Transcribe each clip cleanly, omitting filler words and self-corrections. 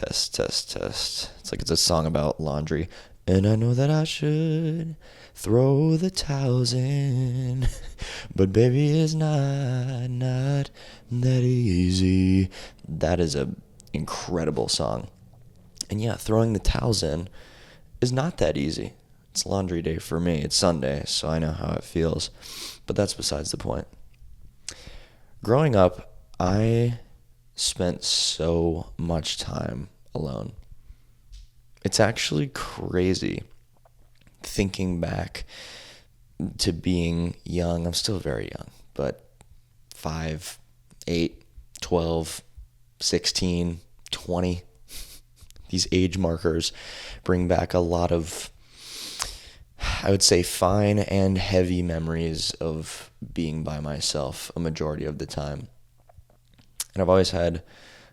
Test, test, test. It's like it's a song about laundry. And I know that I should throw the towels in, but baby, it's not that easy. That is a incredible song. And yeah, throwing the towels in is not that easy. It's laundry day for me. It's Sunday, so I know how it feels. But that's besides the point. Growing up, I spent so much time alone. It's actually crazy thinking back to being young. I'm still very young, but 5, 8, 12, 16, 20. These age markers bring back a lot of, I would say, fine and heavy memories of being by myself a majority of the time. And I've always had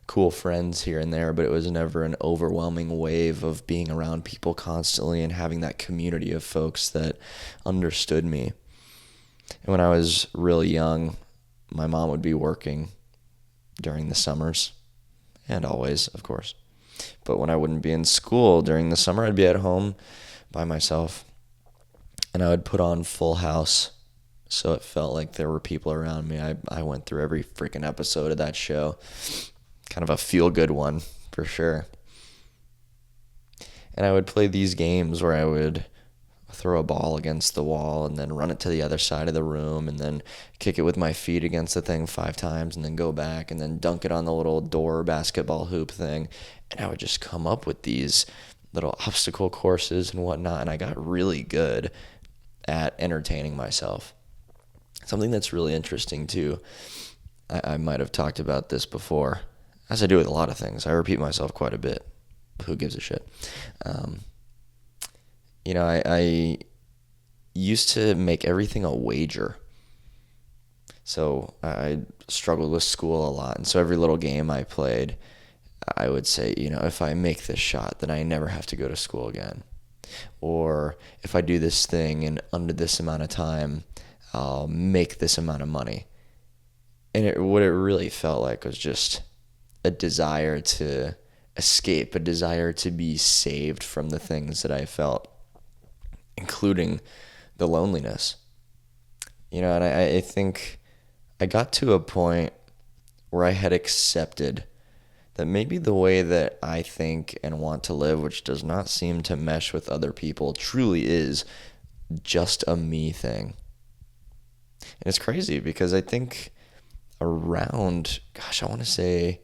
cool friends here and there, but it was never an overwhelming wave of being around people constantly and having that community of folks that understood me. And when I was really young, my mom would be working during the summers, and always, of course. But when I wouldn't be in school during the summer, I'd be at home by myself, and I would put on Full House, so it felt like there were people around me. I went through every freaking episode of that show. Kind of a feel-good one, for sure. And I would play these games where I would throw a ball against the wall and then run it to the other side of the room and then kick it with my feet against the thing 5 times and then go back and then dunk it on the little door basketball hoop thing. And I would just come up with these little obstacle courses and whatnot, and I got really good at entertaining myself. Something that's really interesting, too, I might have talked about this before, as I do with a lot of things. I repeat myself quite a bit. Who gives a shit? I used to make everything a wager. So I struggled with school a lot. And so every little game I played, I would say, if I make this shot, then I never have to go to school again. Or if I do this thing in under this amount of time, I'll make this amount of money. And what it really felt like was just a desire to escape, a desire to be saved from the things that I felt, including the loneliness. And I think I got to a point where I had accepted that maybe the way that I think and want to live, which does not seem to mesh with other people, truly is just a me thing. And it's crazy because I think around, I want to say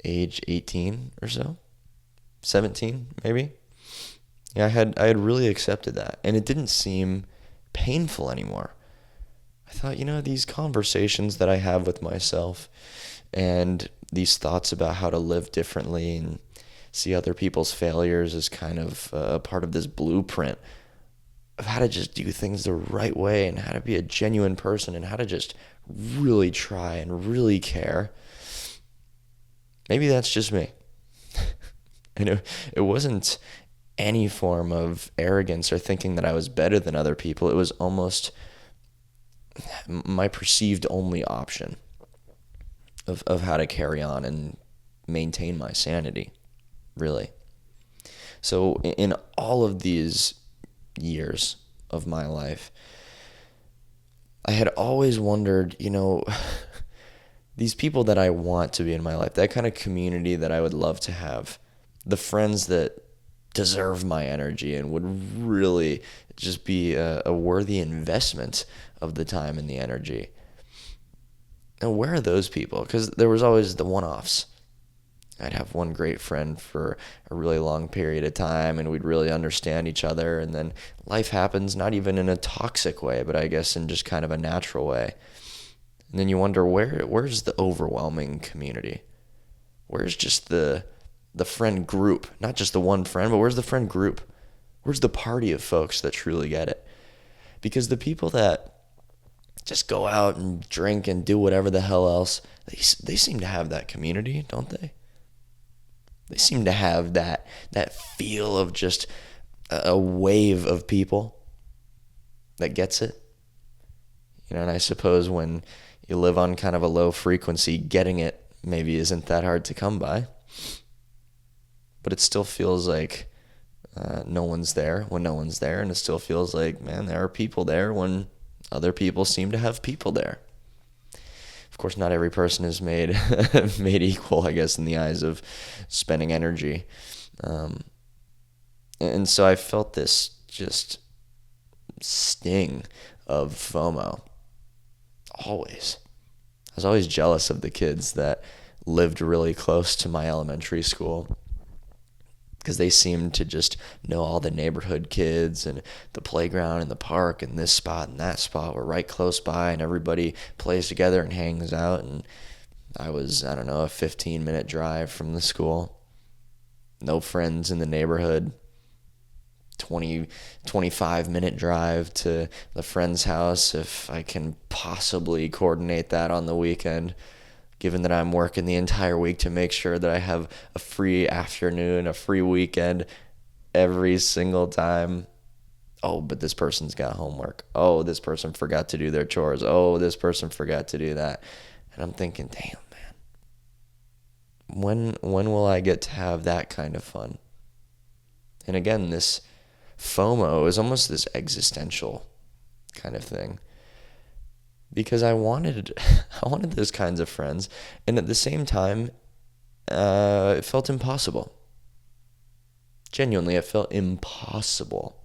age 18 or so, 17 maybe. Yeah, I had really accepted that, and it didn't seem painful anymore. I thought, these conversations that I have with myself and these thoughts about how to live differently and see other people's failures as kind of a part of this blueprint of how to just do things the right way and how to be a genuine person and how to just really try and really care. Maybe that's just me. And it wasn't any form of arrogance or thinking that I was better than other people. It was almost my perceived only option of how to carry on and maintain my sanity, really. So in all of these years of my life, I had always wondered, these people that I want to be in my life, that kind of community that I would love to have, the friends that deserve my energy and would really just be a worthy investment of the time and the energy. And where are those people? Because there was always the one-offs. I'd have one great friend for a really long period of time, and we'd really understand each other, and then life happens, not even in a toxic way, but I guess in just kind of a natural way. And then you wonder, where's the overwhelming community? Where's just the friend group? Not just the one friend, but where's the friend group? Where's the party of folks that truly get it? Because the people that just go out and drink and do whatever the hell else, they seem to have that community, don't they? They seem to have that feel of just a wave of people that gets it. And I suppose when you live on kind of a low frequency, getting it maybe isn't that hard to come by. but it still feels like no one's there when no one's there, and it still feels like, man, there are people there when other people seem to have people there. Of course, not every person is made made equal, I guess, in the eyes of spending energy. And so I felt this just sting of FOMO. Always. I was always jealous of the kids that lived really close to my elementary school, because they seemed to just know all the neighborhood kids, and the playground and the park and this spot and that spot were right close by, and everybody plays together and hangs out. And I was, I don't know, a 15-minute drive from the school. No friends in the neighborhood. 25-minute drive to the friend's house if I can possibly coordinate that on the weekend, given that I'm working the entire week to make sure that I have a free afternoon, a free weekend every single time. Oh, but this person's got homework. Oh, this person forgot to do their chores. Oh, this person forgot to do that. And I'm thinking, damn, man, when will I get to have that kind of fun? And again, this FOMO is almost this existential kind of thing, because I wanted those kinds of friends, and at the same time, it felt impossible. Genuinely, it felt impossible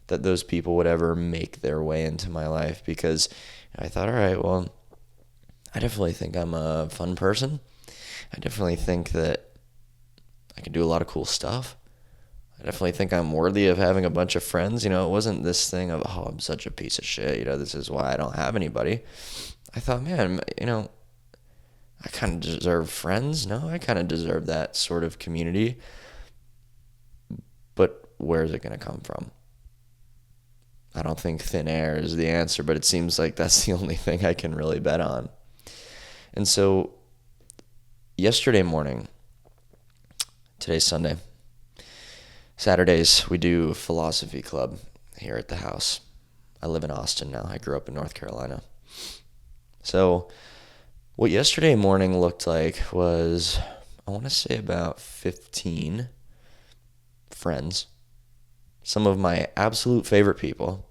that those people would ever make their way into my life, because I thought, all right, well, I definitely think I'm a fun person. I definitely think that I can do a lot of cool stuff. I definitely think I'm worthy of having a bunch of friends. It wasn't this thing of, oh, I'm such a piece of shit. This is why I don't have anybody. I thought, man, I kind of deserve friends. No, I kind of deserve that sort of community. But where is it going to come from? I don't think thin air is the answer, but it seems like that's the only thing I can really bet on. And so yesterday morning, today's Sunday, Saturdays, we do philosophy club here at the house. I live in Austin now. I grew up in North Carolina. So what yesterday morning looked like was, I want to say about 15 friends, some of my absolute favorite people,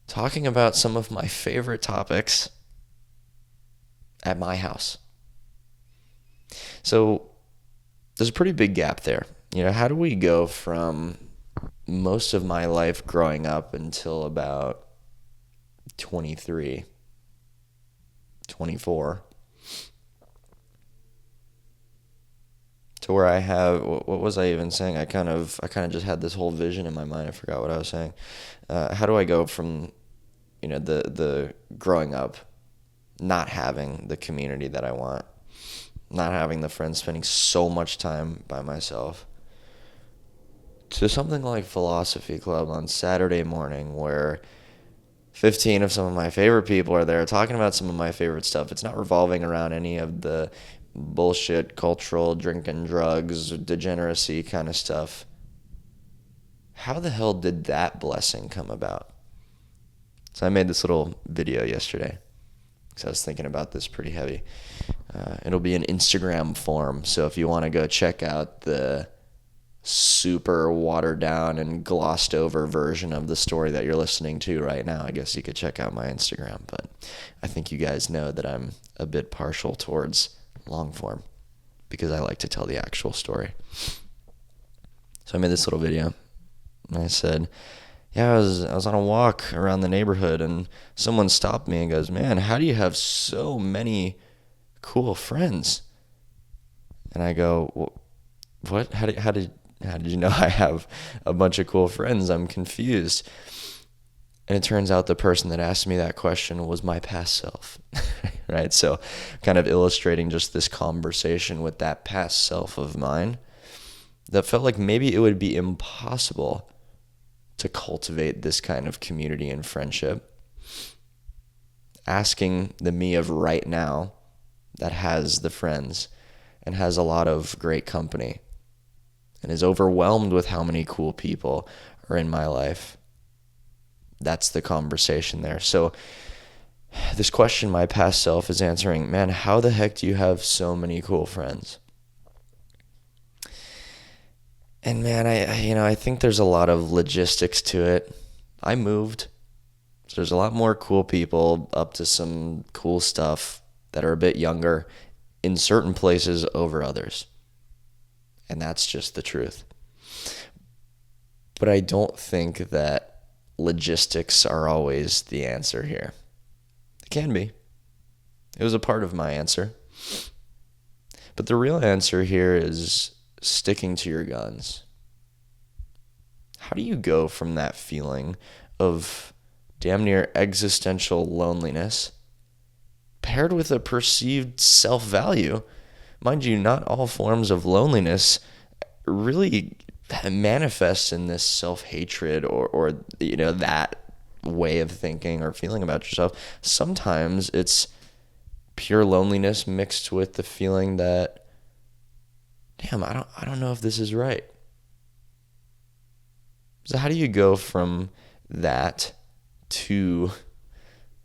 talking about some of my favorite topics at my house. So there's a pretty big gap there. How do we go from most of my life growing up until about 23, 24, to where I have, what was I even saying? I kind of just had this whole vision in my mind. I forgot what I was saying. How do I go from, the growing up, not having the community that I want, not having the friends, spending so much time by myself, to something like philosophy club on Saturday morning, where 15 of some of my favorite people are there talking about some of my favorite stuff. It's not revolving around any of the bullshit, cultural, drinking, drugs, degeneracy kind of stuff. How the hell did that blessing come about? So I made this little video yesterday, because I was thinking about this pretty heavy. It'll be an Instagram form, so if you want to go check out the super watered down and glossed over version of the story that you're listening to right now, I guess you could check out my Instagram. But I think you guys know that I'm a bit partial towards long form, because I like to tell the actual story. So I made this little video, and I said, I was on a walk around the neighborhood, and someone stopped me and goes, man, how do you have so many cool friends? And I go, what? How did you know I have a bunch of cool friends? I'm confused. And it turns out the person that asked me that question was my past self, right? So kind of illustrating just this conversation with that past self of mine, that felt like maybe it would be impossible to cultivate this kind of community and friendship. Asking the me of right now that has the friends and has a lot of great company and is overwhelmed with how many cool people are in my life. That's the conversation there. So this question my past self is answering, man, how the heck do you have so many cool friends? And man, I think there's a lot of logistics to it. I moved. So there's a lot more cool people up to some cool stuff that are a bit younger in certain places over others. And that's just the truth. But I don't think that logistics are always the answer here. It can be. It was a part of my answer. But the real answer here is sticking to your guns. How do you go from that feeling of damn near existential loneliness paired with a perceived self-value? Mind you, not all forms of loneliness really manifest in this self-hatred or that way of thinking or feeling about yourself. Sometimes it's pure loneliness mixed with the feeling that, damn, I don't know if this is right. So how do you go from that to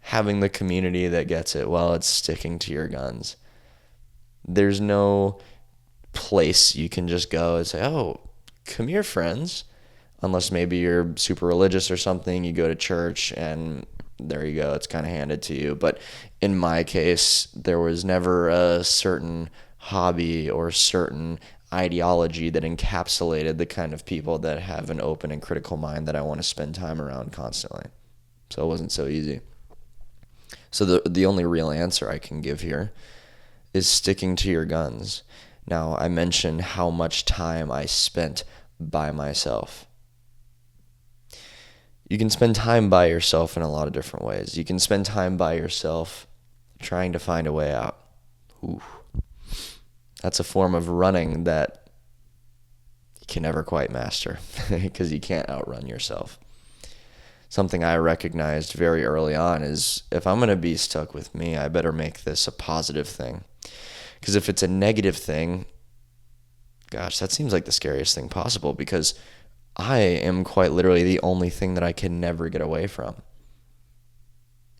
having the community that gets it? Well, it's sticking to your guns. There's no place you can just go and say, oh, come here, friends. Unless maybe you're super religious or something, you go to church and there you go, it's kind of handed to you. But in my case, there was never a certain hobby or certain ideology that encapsulated the kind of people that have an open and critical mind that I want to spend time around constantly. So it wasn't so easy. So the only real answer I can give here is sticking to your guns. Now, I mentioned how much time I spent by myself. You can spend time by yourself in a lot of different ways. You can spend time by yourself trying to find a way out. Ooh. That's a form of running that you can never quite master because you can't outrun yourself. Something I recognized very early on is if I'm going to be stuck with me, I better make this a positive thing. Because if it's a negative thing, gosh, that seems like the scariest thing possible because I am quite literally the only thing that I can never get away from.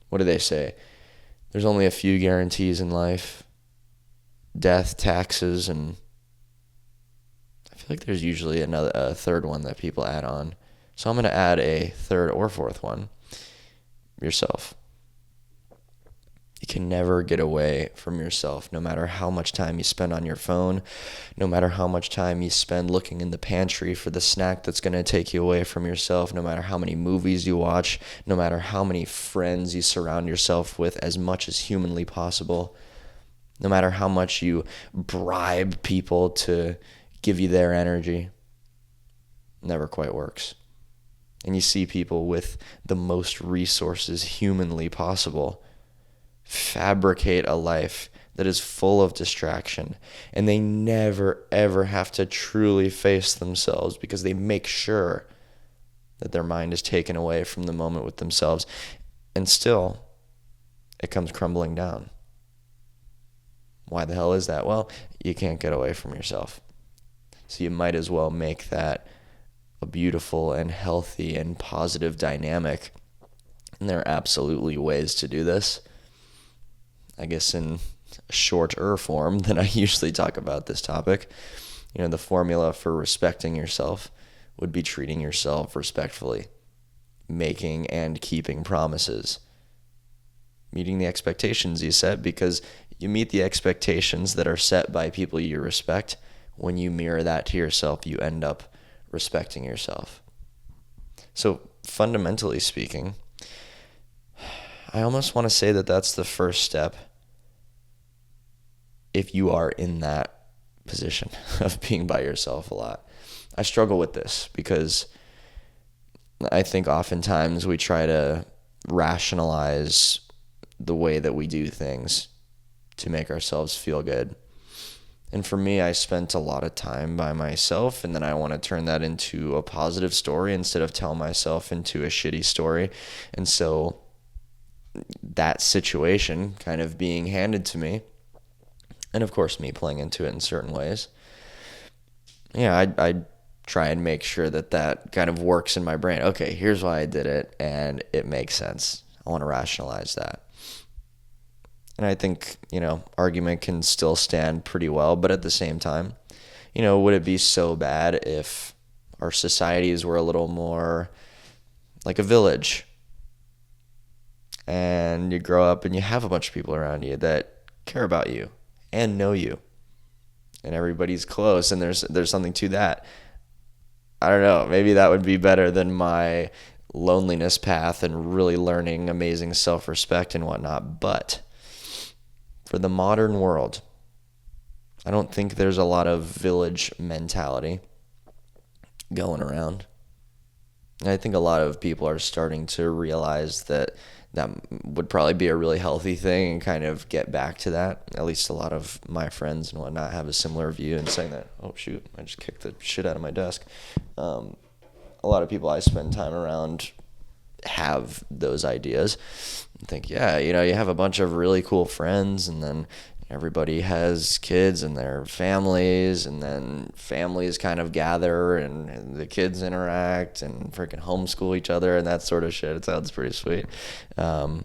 What do they say? There's only a few guarantees in life. Death, taxes, and I feel like there's usually a third one that people add on. So I'm going to add a third or fourth one. Yourself. You can never get away from yourself, no matter how much time you spend on your phone, no matter how much time you spend looking in the pantry for the snack that's going to take you away from yourself, no matter how many movies you watch, no matter how many friends you surround yourself with as much as humanly possible, no matter how much you bribe people to give you their energy. Never quite works. And you see people with the most resources humanly possible fabricate a life that is full of distraction, and they never ever have to truly face themselves because they make sure that their mind is taken away from the moment with themselves, and still it comes crumbling down. Why the hell is that? Well, you can't get away from yourself, so you might as well make that a beautiful and healthy and positive dynamic. And there are absolutely ways to do this. I guess in a shorter form than I usually talk about this topic. The formula for respecting yourself would be treating yourself respectfully, making and keeping promises, meeting the expectations you set, because you meet the expectations that are set by people you respect. When you mirror that to yourself, you end up respecting yourself. So fundamentally speaking, I almost want to say that that's the first step if you are in that position of being by yourself a lot. I struggle with this because I think oftentimes we try to rationalize the way that we do things to make ourselves feel good. And for me, I spent a lot of time by myself, and then I want to turn that into a positive story instead of tell myself into a shitty story. And so that situation kind of being handed to me, and of course me playing into it in certain ways, I try and make sure that kind of works in my brain. Okay, here's why I did it, and it makes sense. I want to rationalize that. And I think, argument can still stand pretty well, but at the same time, would it be so bad if our societies were a little more like a village, and you grow up and you have a bunch of people around you that care about you and know you, and everybody's close, and there's something to that. I don't know, maybe that would be better than my loneliness path and really learning amazing self-respect and whatnot. But for the modern world, I don't think there's a lot of village mentality going around. And I think a lot of people are starting to realize that that would probably be a really healthy thing and kind of get back to that. At least a lot of my friends and whatnot have a similar view, and saying that, oh shoot, I just kicked the shit out of my desk. A lot of people I spend time around have those ideas and think, yeah, you have a bunch of really cool friends, and then everybody has kids and their families, and then families kind of gather, and the kids interact and freaking homeschool each other and that sort of shit. It sounds pretty sweet. But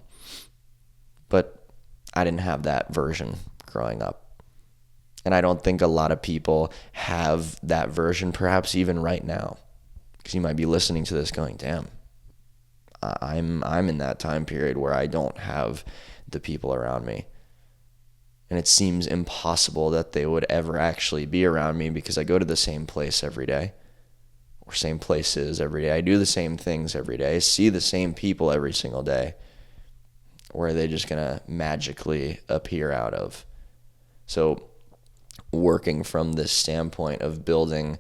I didn't have that version growing up. And I don't think a lot of people have that version, perhaps even right now. Because you might be listening to this going, damn, I'm in that time period where I don't have the people around me. And it seems impossible that they would ever actually be around me, because I go to the same place every day, or same places every day. I do the same things every day. I see the same people every single day. Where are they just going to magically appear out of? So working from this standpoint of building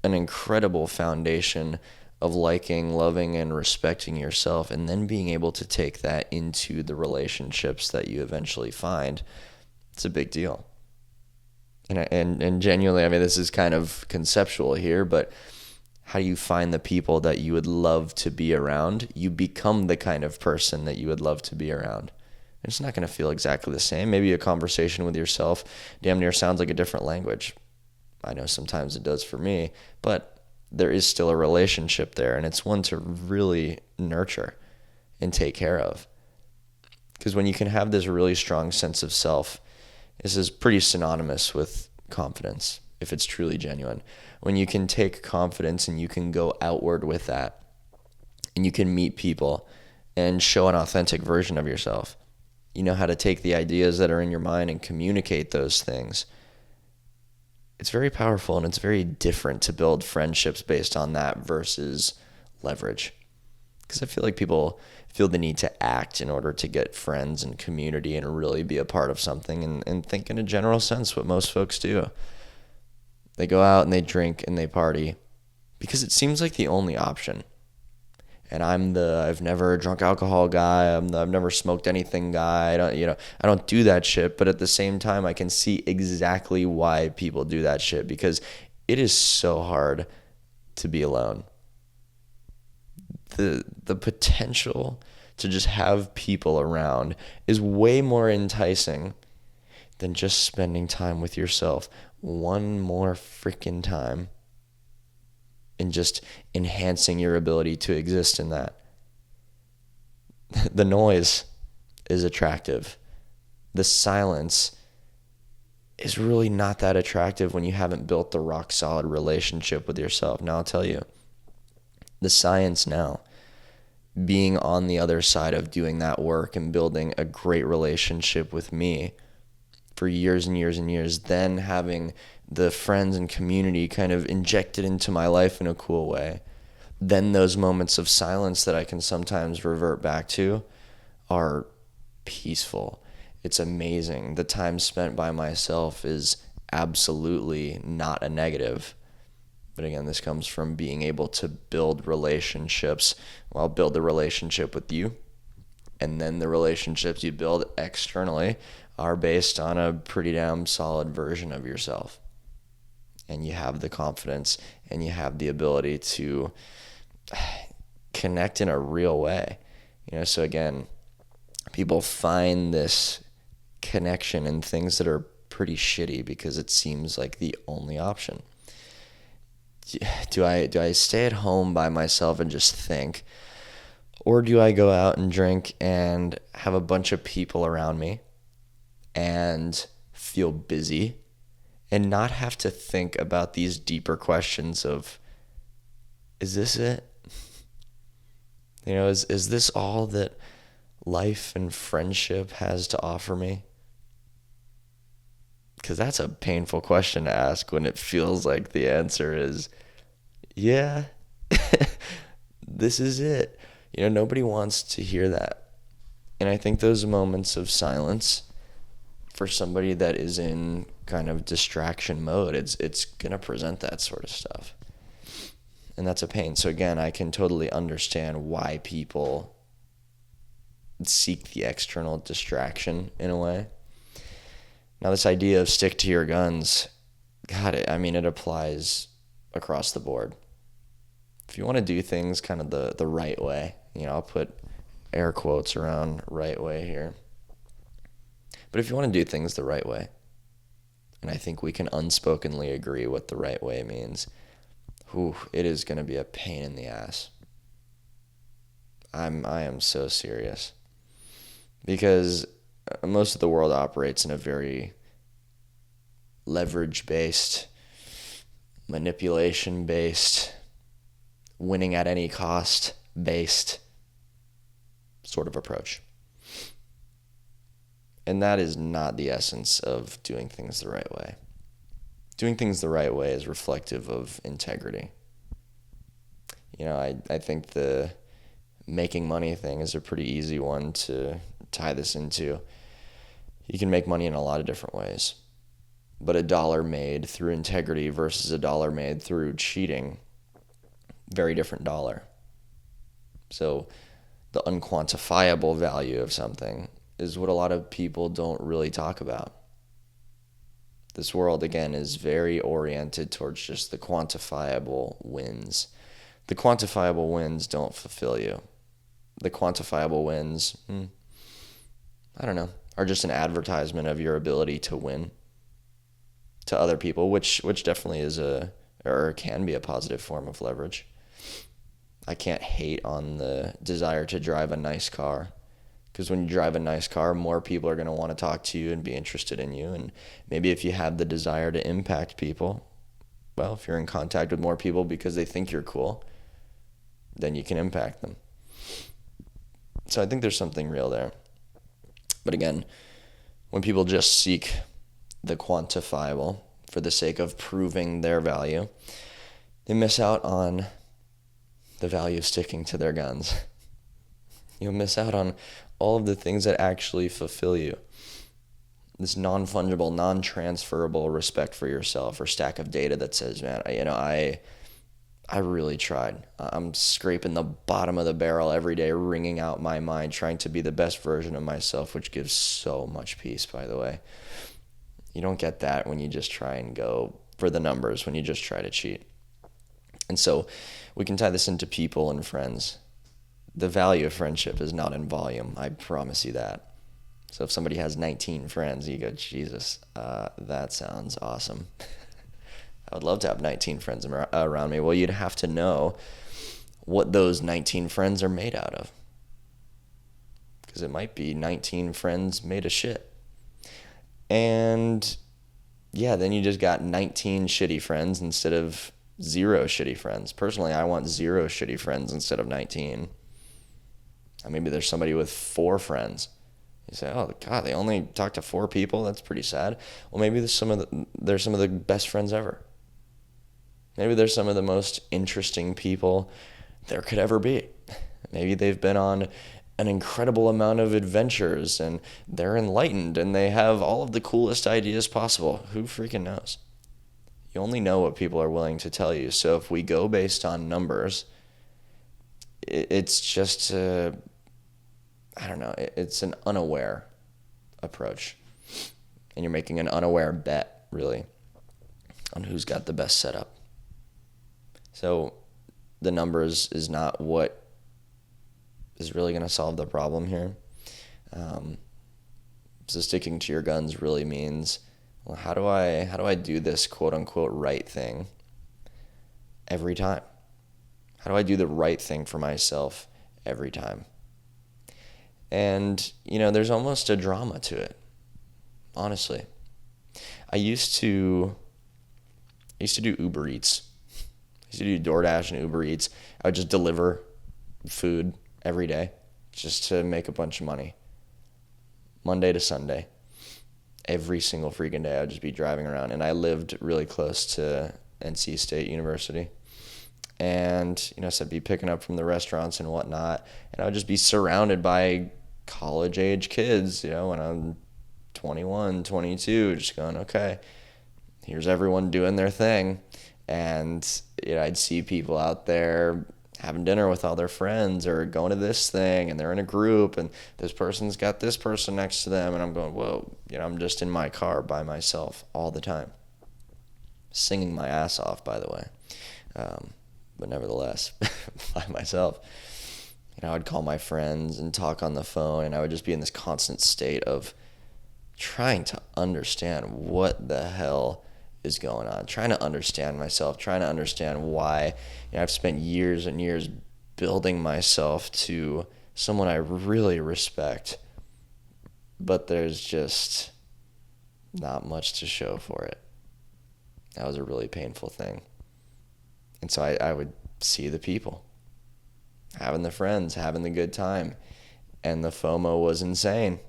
an incredible foundation of liking, loving, and respecting yourself, and then being able to take that into the relationships that you eventually find, it's a big deal. And genuinely, I mean, this is kind of conceptual here, but how do you find the people that you would love to be around? You become the kind of person that you would love to be around. It's not going to feel exactly the same. Maybe a conversation with yourself damn near sounds like a different language. I know sometimes it does for me, but there is still a relationship there, and it's one to really nurture and take care of. Because when you can have this really strong sense of self, this is pretty synonymous with confidence, if it's truly genuine. When you can take confidence and you can go outward with that, and you can meet people and show an authentic version of yourself. You know how to take the ideas that are in your mind and communicate those things. It's very powerful, and it's very different to build friendships based on that versus leverage. Because I feel like people feel the need to act in order to get friends and community and really be a part of something, and think in a general sense what most folks do. They go out and they drink and they party because it seems like the only option. And I've never drunk alcohol guy. I've never smoked anything guy. I don't do that shit. But at the same time, I can see exactly why people do that shit, because it is so hard to be alone. The potential to just have people around is way more enticing than just spending time with yourself one more freaking time, and just enhancing your ability to exist in that. The noise is attractive. The silence is really not that attractive when you haven't built the rock solid relationship with yourself. Now I'll tell you, the science now, being on the other side of doing that work and building a great relationship with me for years and years and years, then having the friends and community kind of injected into my life in a cool way, then those moments of silence that I can sometimes revert back to are peaceful. It's amazing. The time spent by myself is absolutely not a negative. But again, this comes from being able to build relationships. Well, I'll build the relationship with you, and then the relationships you build externally are based on a pretty damn solid version of yourself. And you have the confidence and you have the ability to connect in a real way. So again, people find this connection in things that are pretty shitty because it seems like the only option. Do I stay at home by myself and just think? Or do I go out and drink and have a bunch of people around me and feel busy and not have to think about these deeper questions of, is this it? Is this all that life and friendship has to offer me? Because that's a painful question to ask when it feels like the answer is, yeah, this is it. Nobody wants to hear that. And I think those moments of silence for somebody that is in kind of distraction mode, it's going to present that sort of stuff. And that's a pain. So again, I can totally understand why people seek the external distraction in a way. Now, this idea of stick to your guns, God, it applies across the board. If you want to do things kind of the right way, I'll put air quotes around right way here. But if you want to do things the right way, and I think we can unspokenly agree what the right way means, it is going to be a pain in the ass. I am so serious. Because most of the world operates in a very leverage-based, manipulation-based, winning at any cost-based sort of approach. And that is not the essence of doing things the right way. Doing things the right way is reflective of integrity. I think the making money thing is a pretty easy one to tie this into. You can make money in a lot of different ways. But a dollar made through integrity versus a dollar made through cheating, very different dollar. So the unquantifiable value of something is what a lot of people don't really talk about. This world, again, is very oriented towards just the quantifiable wins. The quantifiable wins don't fulfill you. The quantifiable wins, I don't know, are just an advertisement of your ability to win to other people, which definitely is or can be a positive form of leverage. I can't hate on the desire to drive a nice car, because when you drive a nice car, more people are going to want to talk to you and be interested in you. And maybe if you have the desire to impact people, well, if you're in contact with more people because they think you're cool, then you can impact them. So I think there's something real there. But again, when people just seek the quantifiable for the sake of proving their value, they miss out on the value of sticking to their guns. You'll miss out on all of the things that actually fulfill you. This non-fungible, non-transferable respect for yourself or stack of data that says, man, I really tried. I'm scraping the bottom of the barrel every day, wringing out my mind, trying to be the best version of myself, which gives so much peace, by the way. You don't get that when you just try and go for the numbers, when you just try to cheat. And so we can tie this into people and friends. The value of friendship is not in volume. I promise you that. So if somebody has 19 friends, you go, Jesus, that sounds awesome. I would love to have 19 friends around me. Well, you'd have to know what those 19 friends are made out of. Because it might be 19 friends made of shit. And yeah, then you just got 19 shitty friends instead of 0 shitty friends. Personally, I want 0 shitty friends instead of 19. And maybe there's somebody with 4 friends. You say, oh, God, they only talk to 4 people? That's pretty sad. Well, maybe there's some of the best friends ever. Maybe there's some of the most interesting people there could ever be. Maybe they've been on an incredible amount of adventures and they're enlightened and they have all of the coolest ideas possible. Who freaking knows? You only know what people are willing to tell you. So if we go based on numbers, it's just, I don't know, it's an unaware approach. And you're making an unaware bet, really, on who's got the best setup. So the numbers is not what is really going to solve the problem here. So sticking to your guns really means, well, how do I do this quote unquote right thing every time? How do I do the right thing for myself every time? And, there's almost a drama to it, honestly. I used to do Uber Eats. I used to do DoorDash and Uber Eats. I would just deliver food every day just to make a bunch of money. Monday to Sunday. Every single freaking day I would just be driving around. And I lived really close to NC State University. And, so I'd be picking up from the restaurants and whatnot. And I would just be surrounded by college-age kids, when I'm 21, 22, just going, okay, here's everyone doing their thing. And, I'd see people out there having dinner with all their friends or going to this thing, and they're in a group, and this person's got this person next to them, and I'm going, whoa, I'm just in my car by myself all the time. Singing my ass off, by the way. But nevertheless, by myself. I'd call my friends and talk on the phone, and I would just be in this constant state of trying to understand what the hell is going on, trying to understand myself, trying to understand why. I've spent years and years building myself to someone I really respect, but there's just not much to show for it. That was a really painful thing. And so I would see the people, having the friends, having the good time, and the FOMO was insane.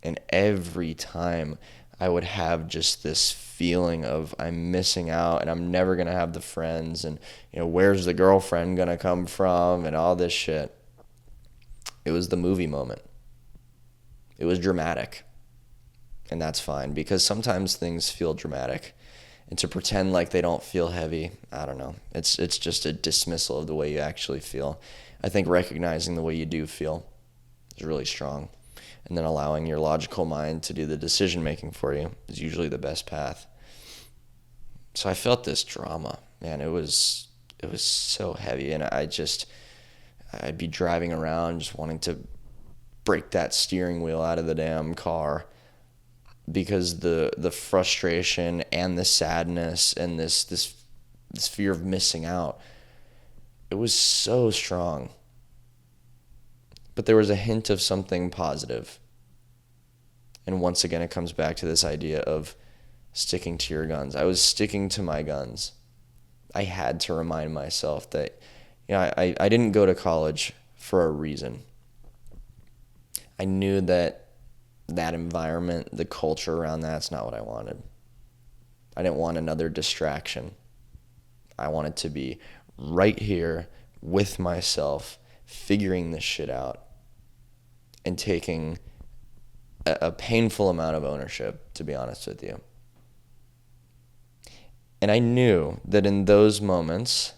And every time I would have just this feeling of I'm missing out and I'm never going to have the friends, and where's the girlfriend going to come from and all this shit. It was the movie moment. It was dramatic. And that's fine, because sometimes things feel dramatic. And to pretend like they don't feel heavy, I don't know. It's just a dismissal of the way you actually feel. I think recognizing the way you do feel is really strong. And then allowing your logical mind to do the decision making for you is usually the best path. So I felt this drama, man. It was so heavy, and I'd be driving around just wanting to break that steering wheel out of the damn car, because the frustration and the sadness and this fear of missing out, it was so strong. But there was a hint of something positive. And once again, it comes back to this idea of sticking to your guns. I was sticking to my guns. I had to remind myself that I didn't go to college for a reason. I knew that environment, the culture around that's not what I wanted. I didn't want another distraction. I wanted to be right here with myself, figuring this shit out, and taking a painful amount of ownership, to be honest with you. And I knew that in those moments,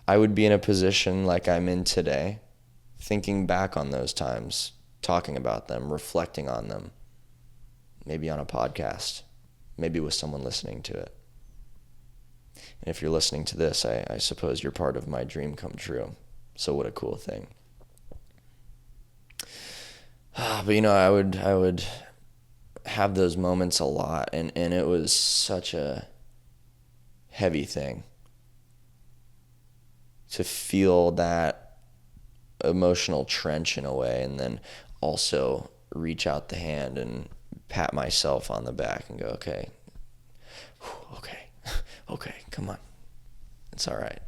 I would be in a position like I'm in today, thinking back on those times, talking about them, reflecting on them, maybe on a podcast, maybe with someone listening to it. And if you're listening to this, I suppose you're part of my dream come true. So what a cool thing. But I would have those moments a lot, and it was such a heavy thing to feel that emotional trench in a way, and then also reach out the hand and pat myself on the back and go, okay, come on, it's all right.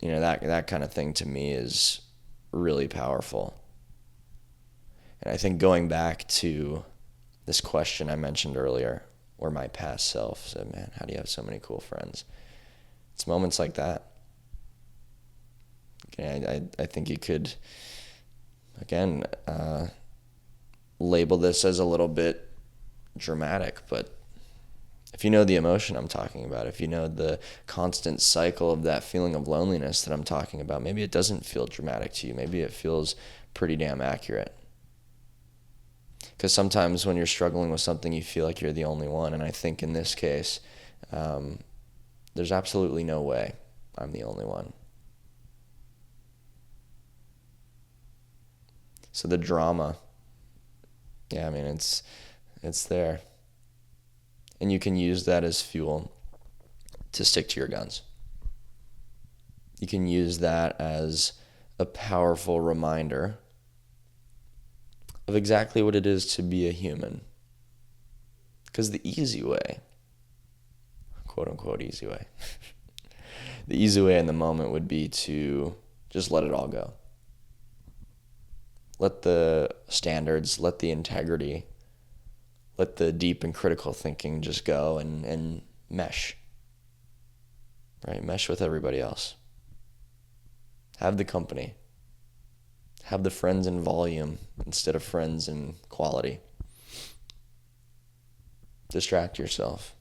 That kind of thing to me is really powerful. And I think going back to this question I mentioned earlier, where my past self said, man, how do you have so many cool friends? It's moments like that. Okay, I think you could, again, label this as a little bit dramatic, but if you know the emotion I'm talking about, if you know the constant cycle of that feeling of loneliness that I'm talking about, maybe it doesn't feel dramatic to you. Maybe it feels pretty damn accurate. Because sometimes when you're struggling with something, you feel like you're the only one. And I think in this case, there's absolutely no way I'm the only one. So the drama, it's there. And you can use that as fuel to stick to your guns. You can use that as a powerful reminder of exactly what it is to be a human. Because the easy way, quote unquote easy way, the easy way in the moment would be to just let it all go. Let the standards, let the integrity, let the deep and critical thinking just go and mesh, right? Mesh with everybody else. Have the company. Have the friends in volume instead of friends in quality. Distract yourself.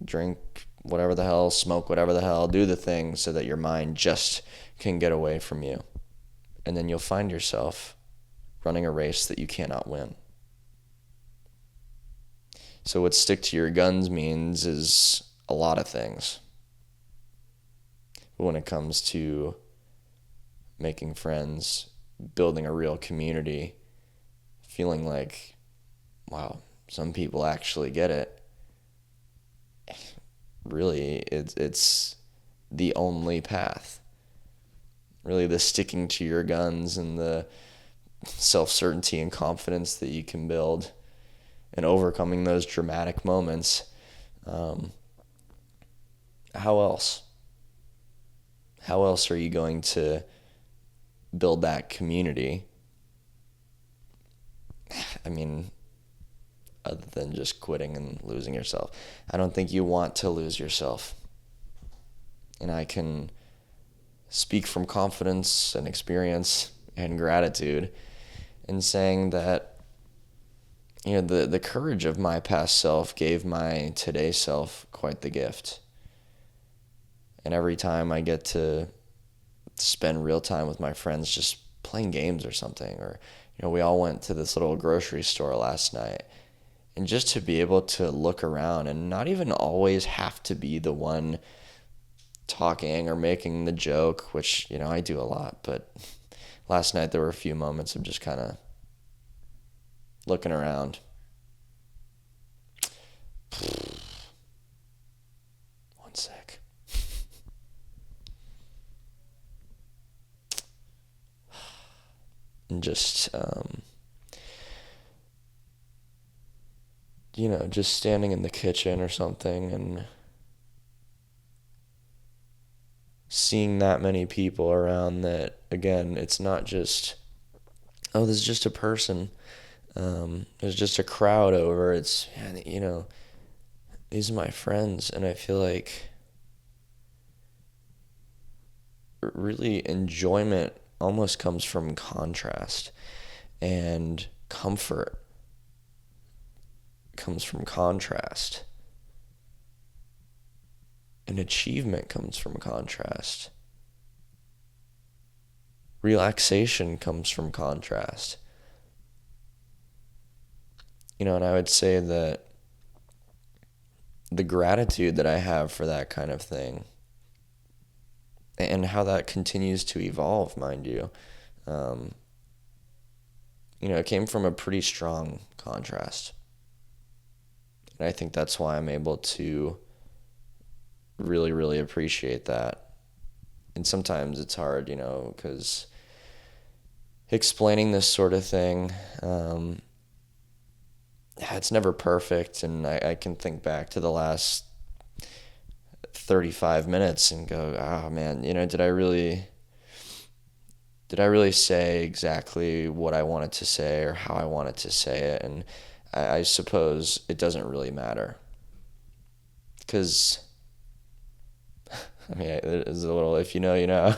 Drink whatever the hell, smoke whatever the hell, do the things so that your mind just can get away from you. And then you'll find yourself running a race that you cannot win. So what stick to your guns means is a lot of things. But when it comes to making friends, building a real community, feeling like, wow, some people actually get it, really, it's the only path. Really, the sticking to your guns and the self-certainty and confidence that you can build and overcoming those dramatic moments. How else? How else are you going to build that community? I mean, other than just quitting and losing yourself. I don't think you want to lose yourself. And I can speak from confidence and experience and gratitude in saying that, the courage of my past self gave my today self quite the gift. And every time I get to spend real time with my friends just playing games or something, or, we all went to this little grocery store last night, and just to be able to look around and not even always have to be the one talking or making the joke, which, I do a lot, but last night there were a few moments of just kind of looking around. One sec. And just, just standing in the kitchen or something and seeing that many people around that, again, it's not just, oh, this is just a person. There's just a crowd over. It's, these are my friends. And I feel like really enjoyment almost comes from contrast, and comfort comes from contrast, and achievement comes from contrast. Relaxation comes from contrast. And I would say that the gratitude that I have for that kind of thing, and how that continues to evolve, mind you, it came from a pretty strong contrast. And I think that's why I'm able to really, really appreciate that. And sometimes it's hard, because explaining this sort of thing, it's never perfect. And I can think back to the last 35 minutes and go, oh man, did I really say exactly what I wanted to say or how I wanted to say it? And I suppose it doesn't really matter, because I mean, it's a little, if you know, you know.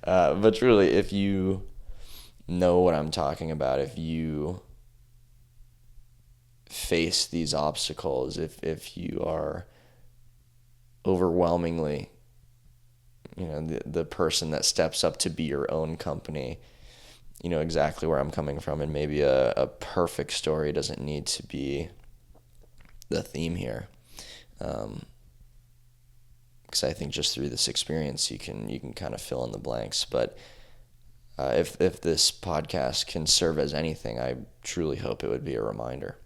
But truly, if you know what I'm talking about, if you face these obstacles, if you are overwhelmingly, the person that steps up to be your own company, you know exactly where I'm coming from. And maybe a perfect story doesn't need to be the theme here. Because I think just through this experience, you can kind of fill in the blanks. But if this podcast can serve as anything, I truly hope it would be a reminder.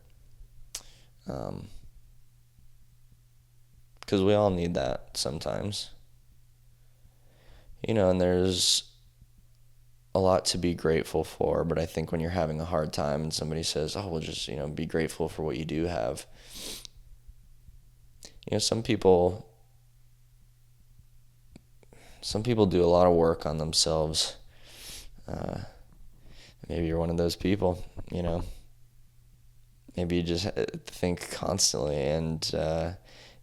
Because we all need that sometimes. And there's a lot to be grateful for, but I think when you're having a hard time and somebody says, "Oh, well, just, be grateful for what you do have." Some people do a lot of work on themselves. Maybe you're one of those people, Maybe you just think constantly, and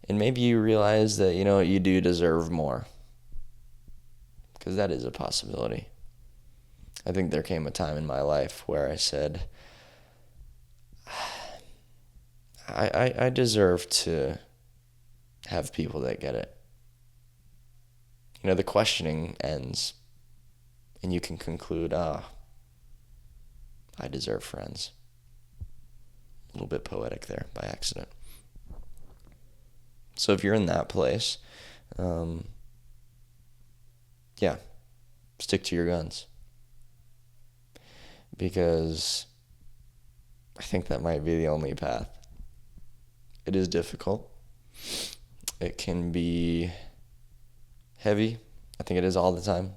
maybe you realize that, you do deserve more, because that is a possibility. I think there came a time in my life where I said, I deserve to have people that get it. The questioning ends, and you can conclude, I deserve friends. A little bit poetic there by accident. So if you're in that place, stick to your guns. Because I think that might be the only path. It is difficult. It can be heavy. I think it is all the time.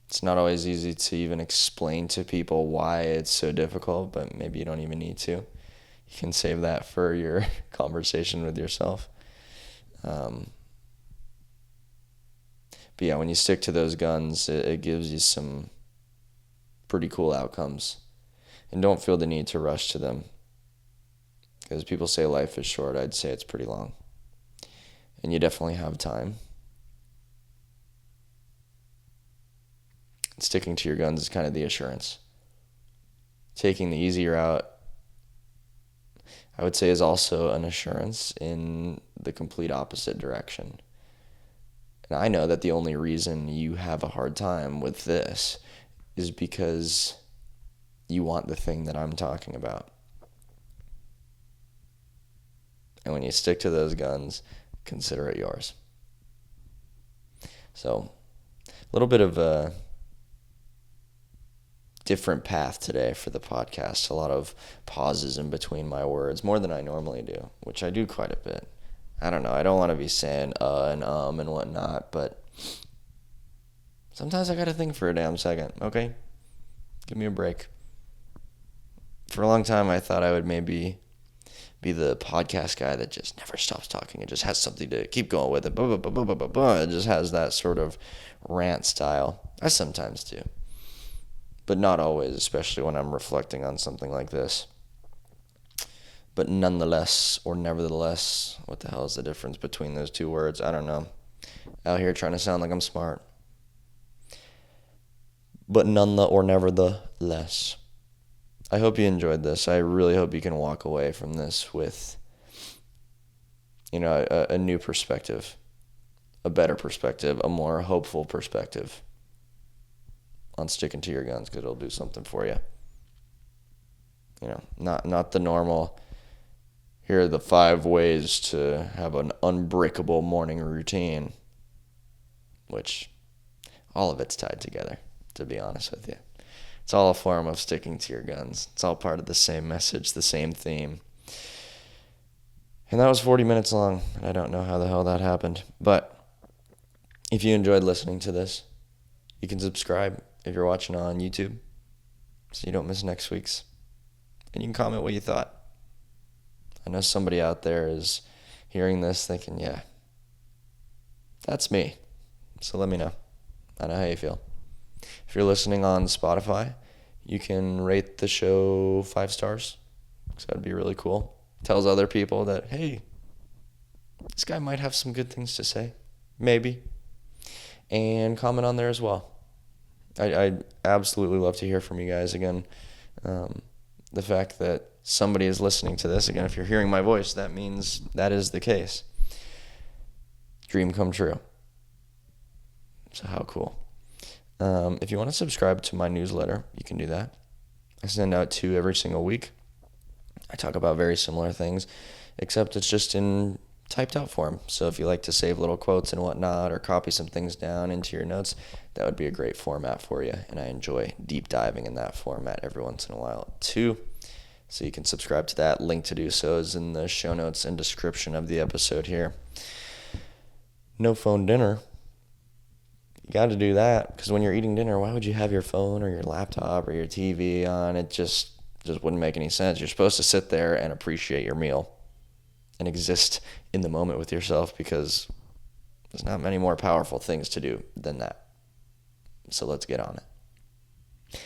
It's not always easy to even explain to people why it's so difficult, but maybe you don't even need to. You can save that for your conversation with yourself. But yeah, when you stick to those guns, it gives you some pretty cool outcomes. And don't feel the need to rush to them. Because people say life is short, I'd say it's pretty long. And you definitely have time. Sticking to your guns is kind of the assurance. Taking the easy route, I would say, is also an assurance in the complete opposite direction. And I know that the only reason you have a hard time with this is because you want the thing that I'm talking about. And when you stick to those guns, consider it yours. So, a little bit of a different path today for the podcast. A lot of pauses in between my words, more than I normally do, which I do quite a bit. I don't know. I don't want to be saying and and whatnot, but sometimes I got to think for a damn second, okay? Give me a break. For a long time, I thought I would maybe be the podcast guy that just never stops talking and just has something to keep going with it. It just has that sort of rant style. I sometimes do. But not always, especially when I'm reflecting on something like this. But nonetheless, or nevertheless, what the hell is the difference between those two words? I don't know. Out here trying to sound like I'm smart. But or nevertheless. I hope you enjoyed this. I really hope you can walk away from this with, a new perspective, a better perspective, a more hopeful perspective on sticking to your guns, because it'll do something for you. Not the normal, here are the 5 ways to have an unbreakable morning routine, which all of it's tied together, to be honest with you. It's all a form of sticking to your guns. It's all part of the same message, the same theme. And that was 40 minutes long, and I don't know how the hell that happened. But if you enjoyed listening to this, you can subscribe if you're watching on YouTube, so you don't miss next week's. And you can comment what you thought. I know somebody out there is hearing this thinking, yeah, that's me. So let me know. I know how you feel. If you're listening on Spotify, you can rate the show 5 stars. So that'd be really cool. Tells other people that, hey, this guy might have some good things to say. Maybe. And comment on there as well. I'd absolutely love to hear from you guys again. The fact that somebody is listening to this, again, if you're hearing my voice, that means that is the case. Dream come true. So how cool. If you want to subscribe to my newsletter, you can do that. I send out 2 every single week. I talk about very similar things, except it's just in typed out form. So if you like to save little quotes and whatnot, or copy some things down into your notes, that would be a great format for you. And I enjoy deep diving in that format every once in a while too. So you can subscribe to that. Link to do so is in the show notes and description of the episode here. No phone dinner. You got to do that, because when you're eating dinner, why would you have your phone or your laptop or your TV on? It just wouldn't make any sense. You're supposed to sit there and appreciate your meal and exist in the moment with yourself, because there's not many more powerful things to do than that. So let's get on it.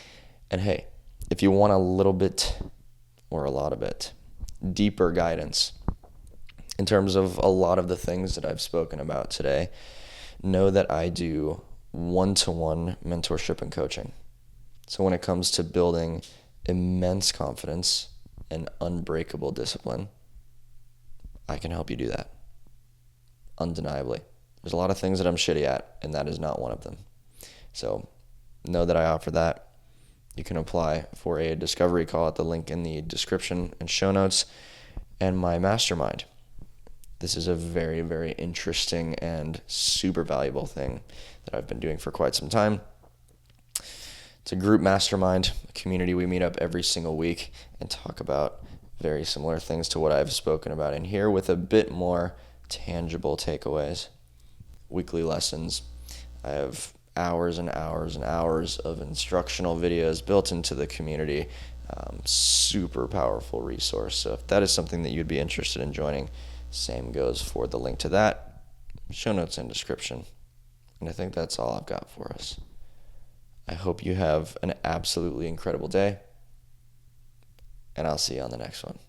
And hey, if you want a little bit or a lot of it deeper guidance in terms of a lot of the things that I've spoken about today, know that I do one-to-one mentorship and coaching. So when it comes to building immense confidence and unbreakable discipline, I can help you do that. Undeniably. There's a lot of things that I'm shitty at, and that is not one of them. So know that I offer that. You can apply for a discovery call at the link in the description and show notes. And my mastermind. This is a very, very interesting and super valuable thing that I've been doing for quite some time. It's a group mastermind, a community. We meet up every single week and talk about very similar things to what I've spoken about in here, with a bit more tangible takeaways. Weekly lessons. I have hours and hours and hours of instructional videos built into the community. Super powerful resource. So if that is something that you'd be interested in joining, same goes for the link to that. Show notes and description. And I think that's all I've got for us. I hope you have an absolutely incredible day, and I'll see you on the next one.